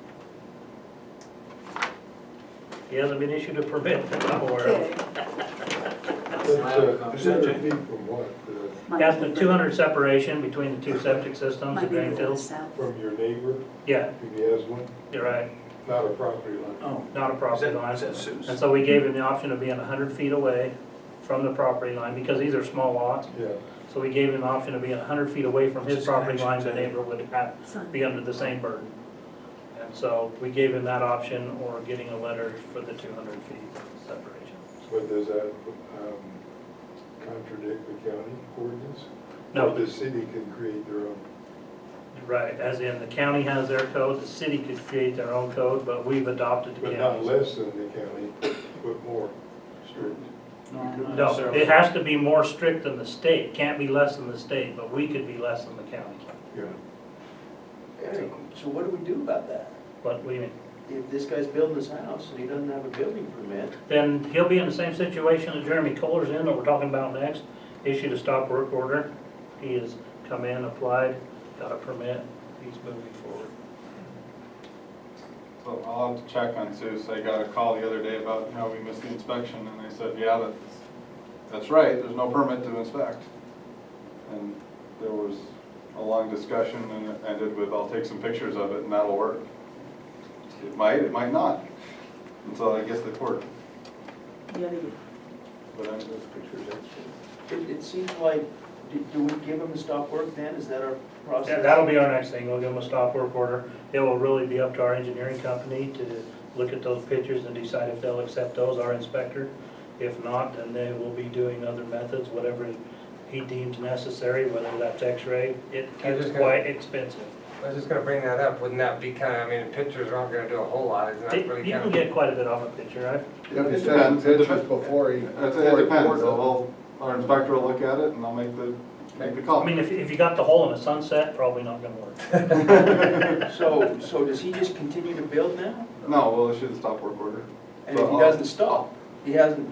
He hasn't been issued a permit that I'm aware of. Okay. slab of concrete. 200 feet from what? That's the 200 separation between the two septic systems, the drain fields. From your neighbor, Yeah, if he has one, you're right, not a property line. Oh, not a property is line. that Sue's? And so we gave him the option of being 100 feet away from the property line, because these are small lots. Yeah. So we gave him the option of being 100 feet away from his property line, the neighbor would have, be under the same burden. And so we gave him that option, or getting a letter for the 200 feet separation. But does that contradict the county ordinance? No. Or the city can create their own? Right, as in the county has their code, the city could create their own code, but we've adopted the But not county's. less than the county, but more strict. No, it has to be more strict than the state, can't be less than the state, but we could be less than the county. Yeah. Eric, so what do we do about that? What do you mean? If this guy's building his house and he doesn't have a building permit, Then he'll be in the same situation that Jeremy Kohler's in, that we're talking about next, issued a stop work order. He has come in, applied, got a permit, he's moving forward. So I'll have to check on Seuss. I got a call the other day about how we missed the inspection, and they said, yeah, that's right, there's no permit to inspect. And there was a long discussion, and it ended with, I'll take some pictures of it and that'll work. It might not. And so I guess the court, Yeah, but I'm, it seems like, do we give him the stop work then? Is that our process? Yeah, that'll be our next thing, we'll give them a stop work order. It will really be up to our engineering company to look at those pictures and decide if they'll accept those, our inspector. If not, then they will be doing other methods, whatever he deems necessary, whether that's x-ray. It I gets just quite expensive. I was just gonna bring that up, wouldn't that be kind of, I mean, pictures aren't gonna do a whole lot, isn't that You really can kind of? get quite a bit off a picture, right? If he It sends depends. pictures before he. it before he depends. pours it. So our inspector will look at it and I'll make the I call. mean, if you got the hole in the sunset, probably not gonna work. So does he just continue to build now? No, we'll issue the stop work order. And if he doesn't stop, he hasn't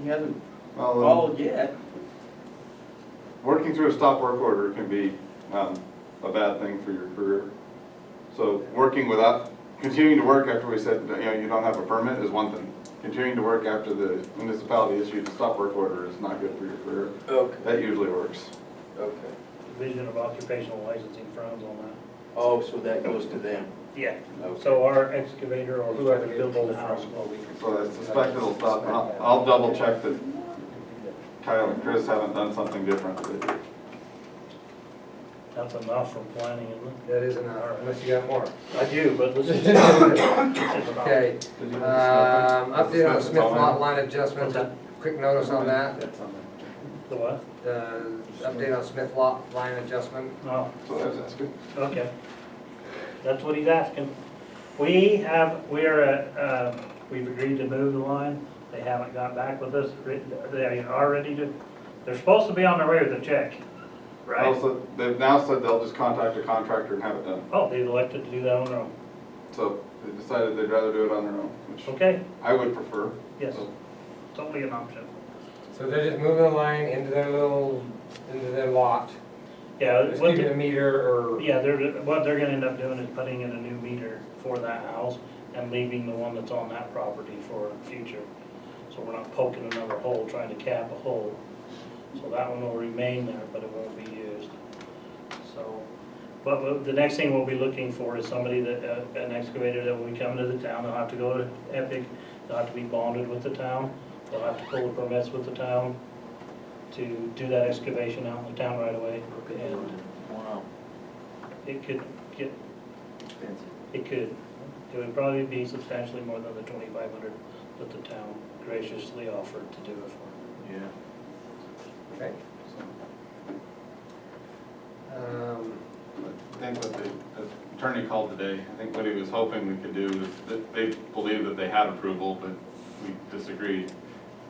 Well, followed yet, working through a stop work order can be a bad thing for your career. So working without, continuing to work after we said, you don't have a permit is one thing. Continuing to work after the municipality issued a stop work order is not good for your career. okay, That usually works. okay. Division of Occupational Licensing frowns on that. Oh, so that goes to them. Yeah, Okay. so our excavator or whoever builds the house will. So I suspect it'll stop. I'll double check that Kyle and Chris haven't done something different. That's enough for planning, isn't it? That is enough, unless you got more. I do, but let's just. Okay, update on the Smith lot line adjustment, quick notice on that. The what? Update on Smith lot line adjustment. No, So that's good. okay. That's what he's asking. We are at, we've agreed to move the line. They haven't got back with us. They are ready to, they're supposed to be on their way with a check, right? Also, they've now said they'll just contact a contractor and have it done. Oh, they've elected to do that on their own. So they decided they'd rather do it on their own, which Okay, I would prefer. yes, totally an option. So they're just moving the line into their lot. Yeah, Just what keeping the- a meter or, yeah, what they're gonna end up doing is putting in a new meter for that house and leaving the one that's on that property for future. So we're not poking another hole, trying to cap a hole. So that one will remain there, but it won't be used. So, but the next thing we'll be looking for is somebody that, an excavator that will be coming to the town. They'll have to go to Epic, they'll have to be bonded with the town. They'll have to pull the permits with the town to do that excavation out in the town right away. And Wow, it could get, expensive. it would probably be substantially more than the 2,500 that the town graciously offered to do it for. Yeah. okay. I think what the attorney called today, I think what he was hoping we could do is that they believe that they had approval, but we disagreed.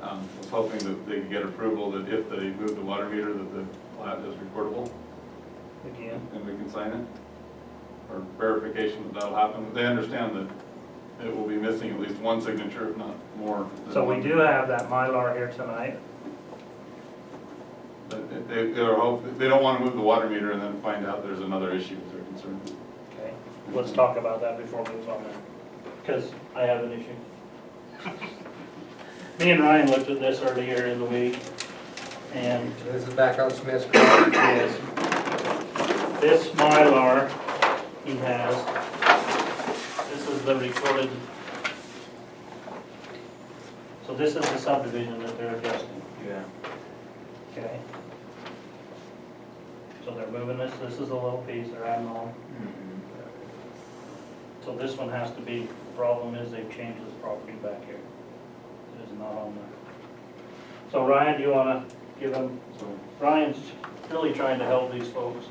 Was hoping that they could get approval that if they move the water meter, that the plat is recordable Again, and we can sign it. Or verification that that'll happen. They understand that it will be missing at least one signature, if not more. than so we one. do have that Mylar here tonight. But they don't want to move the water meter and then find out there's another issue if they're concerned. Okay, let's talk about that before we move on there, because I have an issue. Me and Ryan looked at this earlier in the week, And This is back on Smith's Creek. yes, this Mylar he has, this is the recorded, so this is the subdivision that they're adjusting, Yeah. okay? So they're moving this is a little piece, they're adding on. So this one has to be, the problem is they've changed this property back here. It is not on there. So Ryan, do you wanna give him, Ryan's really trying to help these folks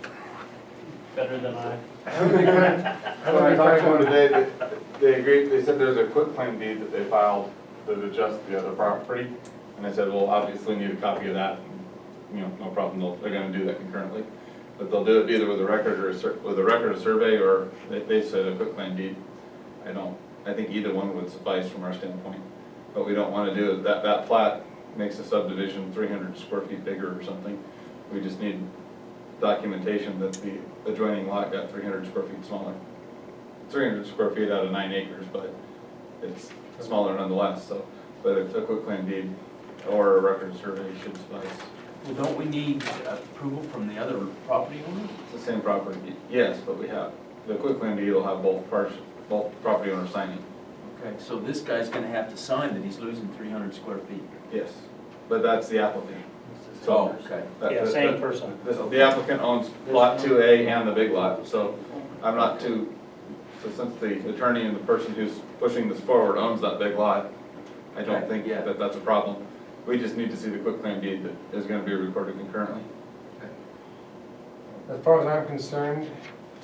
better than I. When I talked to them today, they agreed, they said there's a quitclaim deed that they filed that adjusts the other property. And I said, well, obviously need a copy of that. You know, no problem, they're gonna do that concurrently. But they'll do it either with a record or with a record of survey, or they said a quitclaim deed. I think either one would suffice from our standpoint. What we don't wanna do is that plat makes the subdivision 300 square feet bigger or something. We just need documentation that the adjoining lot got 300 square feet smaller. 300 square feet out of 9 acres, but it's smaller nonetheless, so. But a quitclaim deed or a record of survey should suffice. Well, don't we need approval from the other property owner? It's the same property, yes, but we have, the quitclaim deed will have both property owners signing. Okay, so this guy's gonna have to sign that he's losing 300 square feet. Yes, but that's the applicant. Oh, okay. Yeah, same person. The applicant owns lot 2A and the big lot, so I'm not too, so since the attorney and the person who's pushing this forward owns that big lot, I don't Okay, think yeah. that that's a problem. We just need to see the quitclaim deed that is gonna be recorded concurrently. As far as I'm concerned,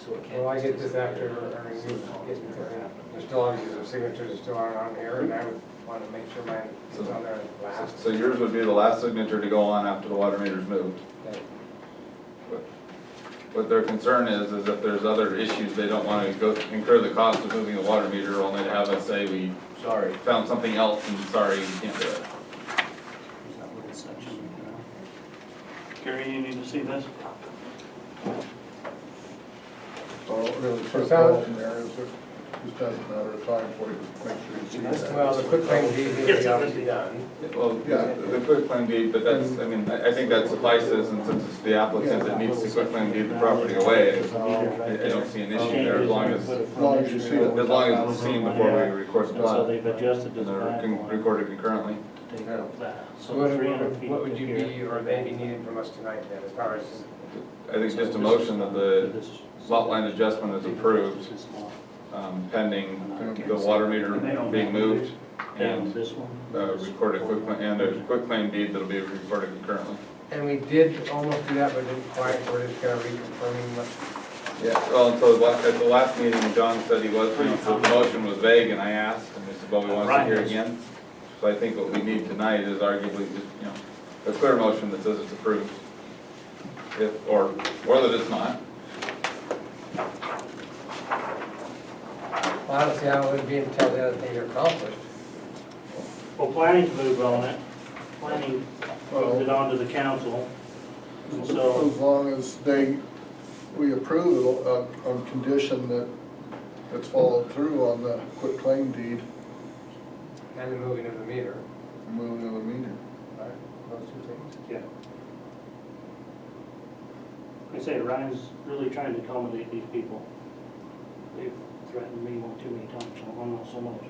So it can't. well, I get this after, there's still obviously some signatures that still aren't on here, and I would want to make sure mine is on there last. So yours would be the last signature to go on after the water meter's moved. Okay. What their concern is if there's other issues, they don't want to incur the cost of moving the water meter, only to have us say we Sorry. found something else and sorry, you can't do it. Gary, you need to see this? So really, So first sound- of all, in there is it just doesn't matter of time for you to make sure you see that. Well, the quitclaim deed needs to be obviously done. Well, Yeah. the quitclaim deed, but that's, I mean, I think that suffices, and since it's the applicant that needs to quitclaim deed the property away, I don't see an issue there as long as you see it. it's seen before we record the So plat. they've adjusted this And they're back. recorded concurrently. Take out that. So So what 300 feet. what would you here. be, or they be needing from us tonight then, as far as, I think just a motion that the lot line adjustment is approved, pending the water meter being moved And and this one. recorded quitclaim, and a quitclaim deed that'll be recorded concurrently. and we did almost do that, but didn't quite, we're just kind of reconfirming what. Yeah, well, and so at the last meeting, John said the motion was vague, and I asked, and they said, well, we want to hear again. So I think what we need tonight is arguably just, a clear motion that says it's approved. Or that it's not. Well, I don't see how it would be until the other things are accomplished. Well, planning's moved on it. Planning moved it on to the council. And so, As long as we approve it on condition that it's followed through on the quitclaim deed, And the moving of the meter, moving of the meter. right, those two things. yeah. Like I say, Ryan's really trying to accommodate these people. They've threatened me one too many times, so I'm not so much.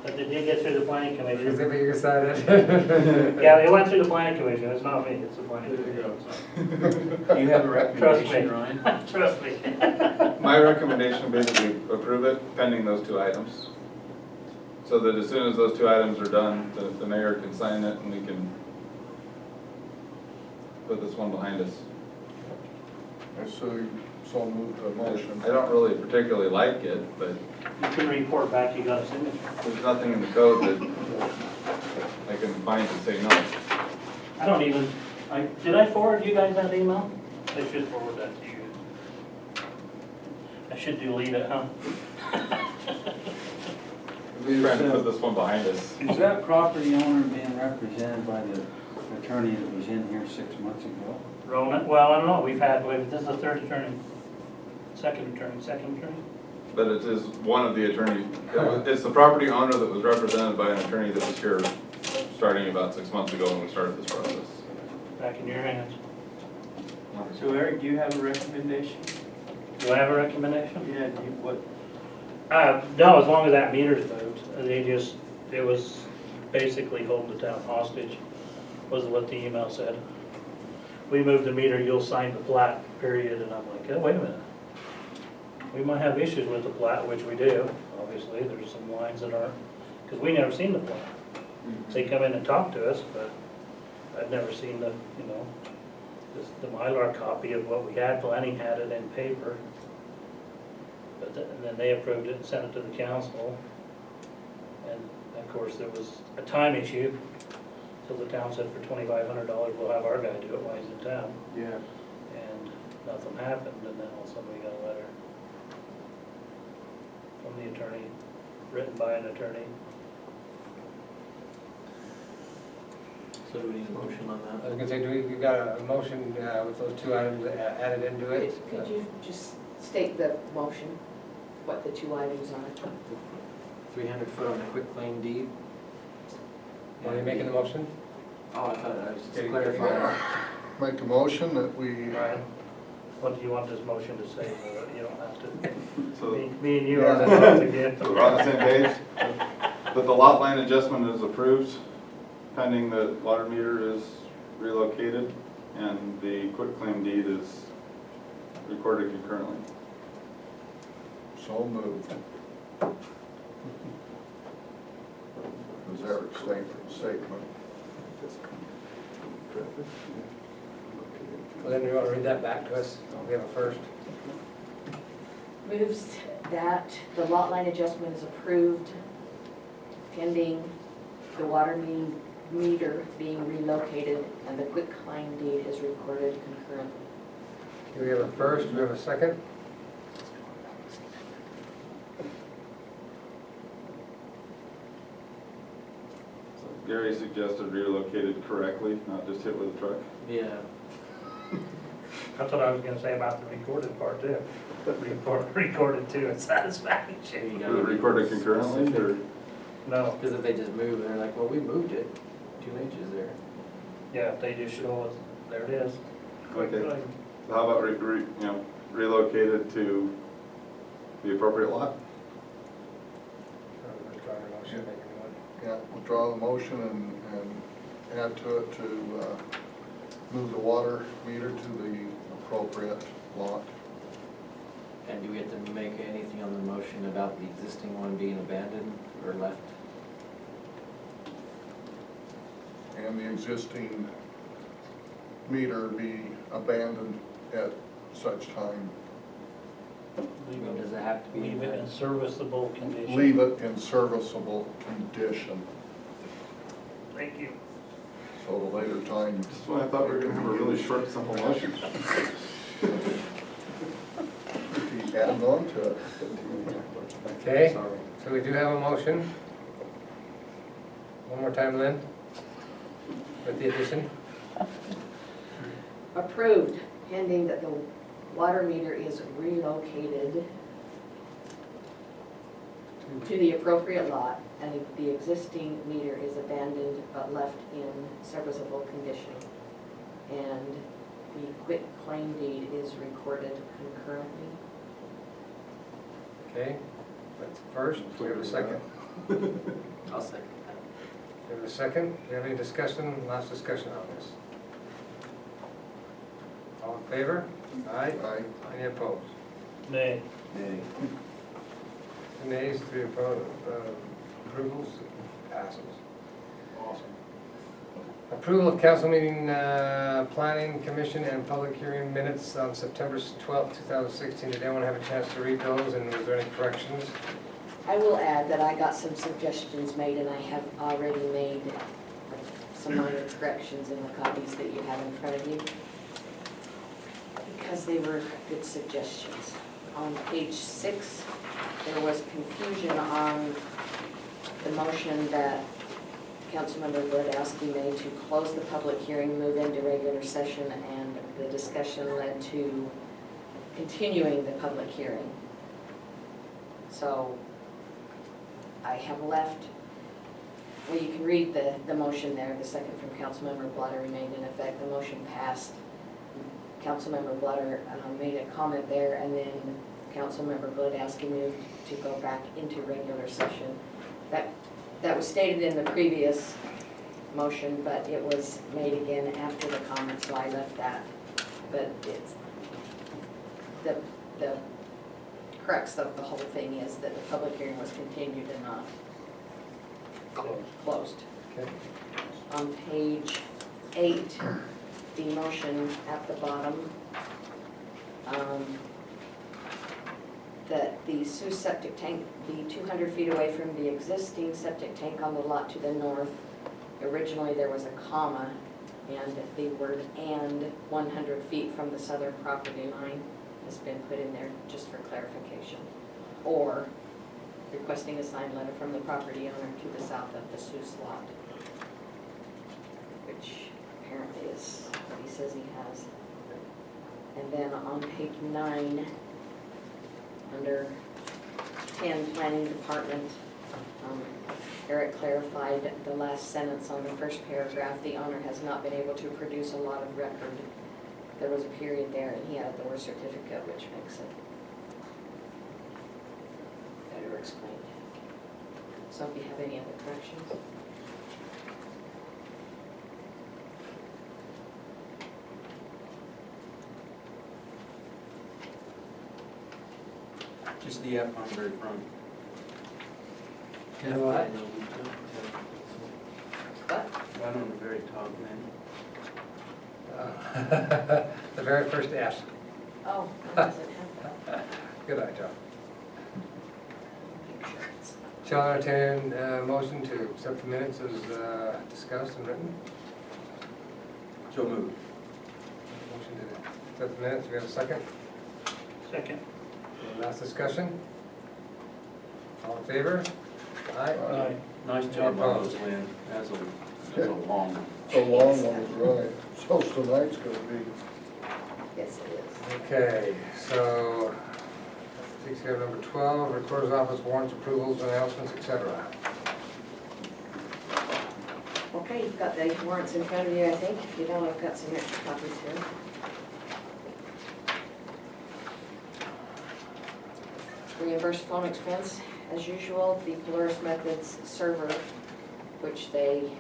But they did get through the planning Is commission. it what you decided? Yeah, they went through the planning commission, it's not me, it's the planning commission. Do you have a Trust me, recommendation, Ryan? trust me. My recommendation would be that we approve it pending those two items. So that as soon as those two items are done, the mayor can sign it and we can put this one behind us. And so move the motion. I don't really particularly like it, but You can report back, you got a signature. there's nothing in the code that I can find to say no. I don't even, did I forward you guys that email? I should forward that to you. I should delete it, huh? We're trying to put this one behind us. Is that property owner being represented by the attorney that was in here 6 months ago? Ronan, well, I don't know, this is the third attorney. Second attorney? But it is one of the attorneys, it's the property owner that was represented by an attorney that was here starting about 6 months ago when we started this process. Back in your hands. So Eric, do you have a recommendation? Do I have a recommendation? Yeah, do you, what, No, as long as that meter's moved. It was basically holding the town hostage, was what the email said. We moved the meter, you'll sign the plat, period, and I'm like, oh, wait a minute. We might have issues with the plat, which we do, obviously, there's some lines that aren't, because we never seen the plat. They come in and talk to us, but I'd never seen the, the Mylar copy of what we had, planning had it in paper. But and then they approved it and sent it to the council. And of course, there was a time issue. So the town said for $2,500, we'll have our guy do it while he's in town. yeah, And nothing happened, and then all of a sudden we got a letter from the attorney, written by an attorney. So do we need a motion on I that? was gonna say, we've got a motion with those two items added into it. Could you just state the motion, what the two items are? 300 foot on the quitclaim deed. Are you making the motion? Oh, I thought I was just Okay, clarifying. Make a motion that we, Ryan, what do you want this motion to say? You don't have to, So, me and you are the again. so we're on the same page, that the lot line adjustment is approved pending the water meter is relocated and the quitclaim deed is recorded concurrently. so moved. Was Eric's statement? Well, then you want to read that back to us? We have a first. Moves that the lot line adjustment is approved pending the water meter being relocated and the quitclaim deed is recorded concurrently. Do we have a first? Do we have a second? So Gary suggested relocated correctly, not just hit with a truck. Yeah. That's what I was gonna say about the recorded part too. Recorded to its satisfaction. You Was gotta it be recorded concurrently or? No, Because if they just move, they're like, well, we moved it 2 inches there. yeah, if they just show us, there it is. Okay. So how about relocated to the appropriate lot? Withdraw your motion, make a new one. Yeah, withdraw the motion and add to it to move the water meter to the appropriate lot. And do we have to make anything on the motion about the existing one being abandoned or left? And the existing meter be abandoned at such time. Does it have to be? Leave it in serviceable condition. Leave it in serviceable condition, Thank you. so the later time. That's why I thought we were gonna have a really short, simple motion. Keep adding on to it. Okay, Sorry. so we do have a motion. One more time, Lynn, with the addition. Approved pending that the water meter is relocated to the appropriate lot and the existing meter is abandoned but left in serviceable condition. And the quitclaim deed is recorded concurrently. Okay, that's first. Do we have a second? I'll second that. Do we have a second? Do you have any discussion, last discussion on this? All in favor? Aye. Aye. Any opposed? Nay. Two nays, three opposed, approvals, passes. Awesome. Approval of council meeting, planning commission and public hearing minutes on September 12th, 2016. Did anyone have a chance to read those, and was there any corrections? I will add that I got some suggestions made and I have already made some minor corrections in the copies that you have in front of you, because they were good suggestions. On page 6, there was confusion on the motion that Councilmember Gladowski made to close the public hearing, move into regular session, and the discussion led to continuing the public hearing. So I have left well, you can read the motion there. The second from Councilmember Blotter remained in effect. The motion passed. Councilmember Blotter made a comment there, and then Councilmember Gladowski moved to go back into regular session. That was stated in the previous motion, but it was made again after the comment, so I left that. But it's, the crux of the whole thing is that the public hearing was continued and not closed. Okay. On page 8, the motion at the bottom, that the Sioux septic tank be 200 feet away from the existing septic tank on the lot to the north. Originally, there was a comma, and the word "and" 100 feet from the southern property line has been put in there just for clarification. Or requesting a signed letter from the property owner to the south of the Sioux lot, which apparently is what he says he has. And then on page 9, under 10, Planning Department, Eric clarified the last sentence on the first paragraph. The owner has not been able to produce a lot of record. There was a period there, and he had the word certificate, which makes it better explained. So if you have any other corrections. Just the F on the very front. You know what? But Right on the very top, man. The very first F. oh, I doesn't have that. Good eye, John. Make sure it's- Shall I entertain a motion to accept the minutes as discussed and written? So moved. Motion to accept the minutes, do we have a second? Second. Last discussion? All in favor? Aye. Aye. Nice job on those, Lynn. That's a long one. It's a long one, right. So tonight's gonna be, Yes, it is. Okay, so, takes care of number 12, recorder's office warrants, approvals, announcements, etc. Okay, you've got the warrants in front of you, I think. If you don't, I've got some extra copies here. Reimbursed phone expense, as usual, the Polaris Methods server, which they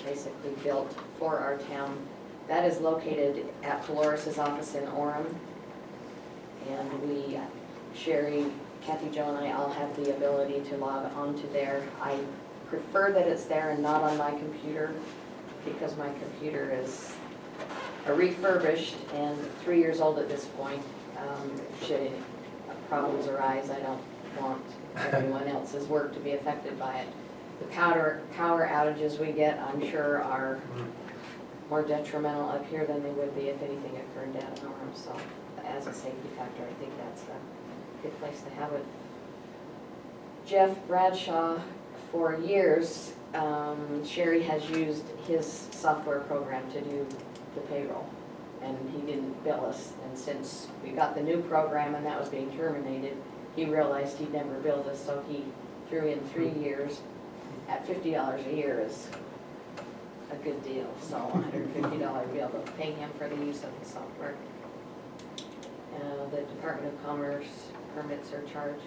basically built for our town. That is located at Polaris's office in Orem. And we, Sherry, Kathy Jo, and I all have the ability to log onto there. I prefer that it's there and not on my computer, because my computer is a refurbished and 3 years old at this point. Should any problems arise, I don't want everyone else's work to be affected by it. The power outages we get, I'm sure, are more detrimental up here than they would be if anything occurred down in Orem. So as a safety factor, I think that's a good place to have it. Jeff Bradshaw, for years, Sherry has used his software program to do the payroll, and he didn't bill us. And since we got the new program and that was being terminated, he realized he'd never billed us, so he threw in 3 years at $50 a year is a good deal. So $150 bill to pay him for the use of the software. The Department of Commerce permit surcharge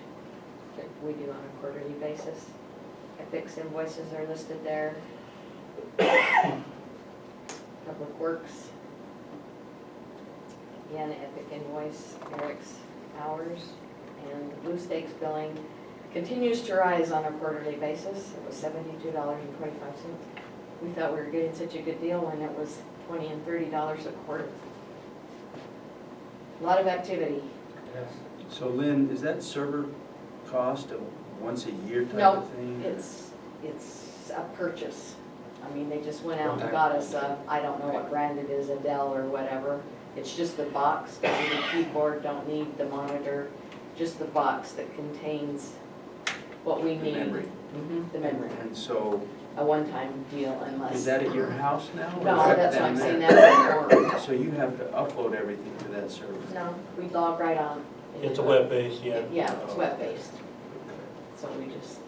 that we do on a quarterly basis. Epic's invoices are listed there. Public Works. Again, Epic invoice, Eric's hours, and Blue Stakes billing continues to rise on a quarterly basis. It was $72.25. We thought we were getting such a good deal when it was $20 and $30 a quarter. A lot of activity. Yes. So Lynn, is that server cost a once a year type No, of thing? it's a purchase. I mean, they just went out and Okay. got us a, I don't know what brand it is, a Dell or whatever. It's just the box, don't need the keyboard, don't need the monitor, just the box that contains what we The need. memory. The memory, And so, a one-time deal unless. is that at your house now? or No, is that that's what down I'm there? saying, that's important. So you have to upload everything to that server? No, we log right on. It's a web-based, yeah. Yeah, it's web-based. So we just